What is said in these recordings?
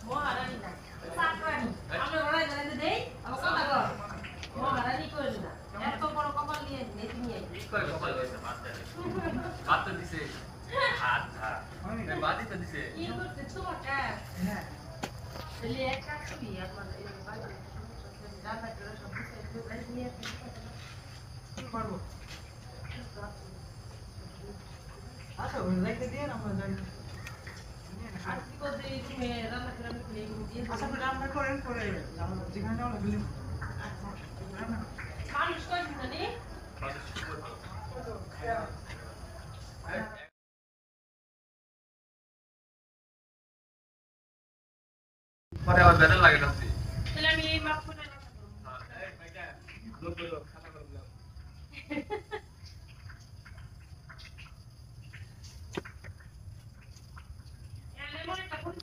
মহারানী না চাকরানী আমরা বড়াই জানাতে দেই আমার কথা কর মহারানী কইল না এত বড় কপাল নিয়ে নেতি নিয়ে কি করে কপাল হইছে মারতে বাত তো দিছে আচ্ছা এই বাদি তো দিছে কি করতে তোমাকে হ্যাঁ তাহলে এক কাজ করি আপনার এই বাড়ি রান্না করে সব কিছু করে নিয়ে কি করব আচ্ছা ওই লাইতে দিয়ে আমরা যাই আর কি করতে তুমি রান্না করে আমি প্লে দিয়ে আচ্ছা রান্না করেন পরে যেখানে যাও না বিলি আচ্ছা রান্না মানুষ কই জানি পরে আবার ব্যানার লাগে না তাহলে আমি এই মাপ করে রাখবো হ্যাঁ এই ভাইটা লোক লোক খাতা করে দাও এলে মনে একটা করে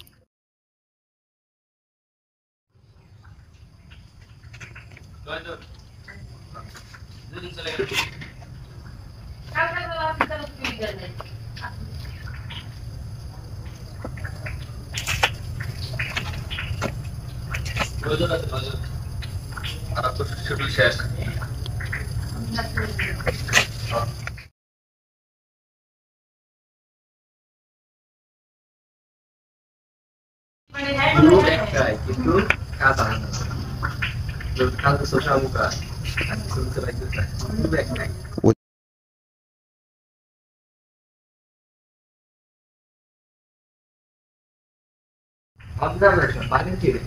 জয় জয় দুদিন চলে গেল কালকে তো আসতে তো তুই গেলে জয় জয় জয় জয় আর তো শুধু শেষ মানে হ্যাঁ Dulu kayak gitu kata belum tahu sosial muka belum terlanjut lah dulu kayak Anda mereka paling kiri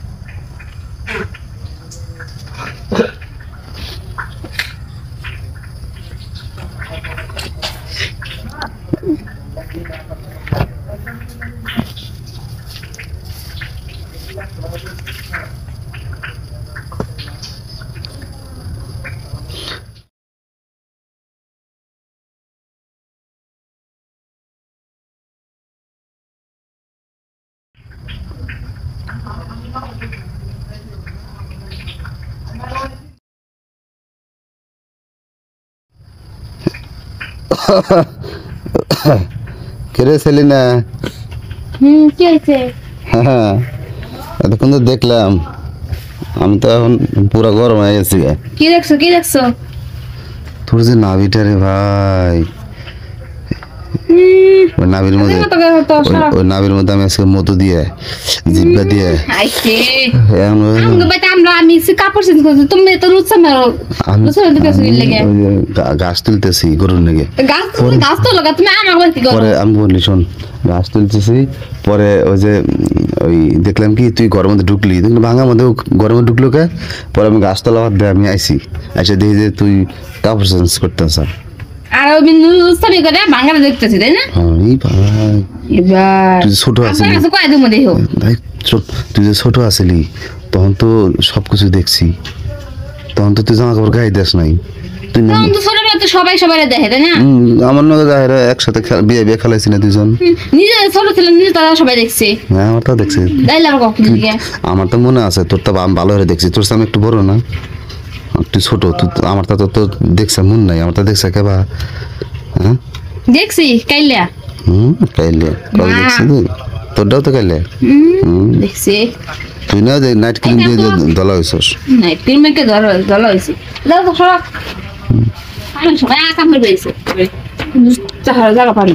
কিরে সেলিনা কি হয়েছে হ্যাঁ এতক্ষণ তো দেখলাম আমি তো এখন পুরো গরম হয়ে গেছি কি দেখছো তোর যে নাভিটা রে ভাই ওই নাভির মধ্যে ওই নাভির মধ্যে আমি আজকে মধু দিয়ে জিব্বা দিয়ে আমি কাপড় চেঞ্জ করছি তুমি তো গাছ তুলতেছি গরুর লেগে গাছ তো লাগা তুমি আমার কি পরে আমি বলি শোন গাছ তুলতেছি পরে ওই যে ওই দেখলাম কি তুই ঘরের মধ্যে ঢুকলি দেখলি ভাঙার মধ্যে ঘরের মধ্যে ঢুকলো কে পরে আমি গাছতলা বাদ দিয়ে আমি আইসি এসে দেখি যে তুই কাপড় চেঞ্জ করতেছ আর আমি নুস্তাবি করে বাংলা দেখতেছি তাই না এই ভাই এবার তুই ছোট আছিলি কয় দেবো দেখো ভাই তুই যে ছোট আছিলি তখন তো সবকিছু দেখছি তখন তো তুই জামা কাপড় গায়ে দেশ নাই তুই তখন তো ছোটবেলা তো সবাই দেখে তাই না আমার নগে গায়ে একসাথে বিয়ে খেলাইছি না দুজন নিজে ছোট ছিলেন নিজে তারা সবাই দেখছে হ্যাঁ আমার তো দেখছি আমার তো মনে আছে তোর তো আমি ভালো করে দেখছি তোর সামনে একটু বড় না তুই ছোট আমার তো দেখছে মন নাই আমার তো দেখছে কেবা হ্যাঁ দেখছি কাইলা কাইলে কবে দেখছি তোরটাও তো কাইলে দেখছি তুই না যে নাইট ক্রিম দিয়ে দলা হইছস নাইট ক্রিমে কে দলা হইছে দাও তো সব আমি সবাই কাম করে হইছে জায়গা পানি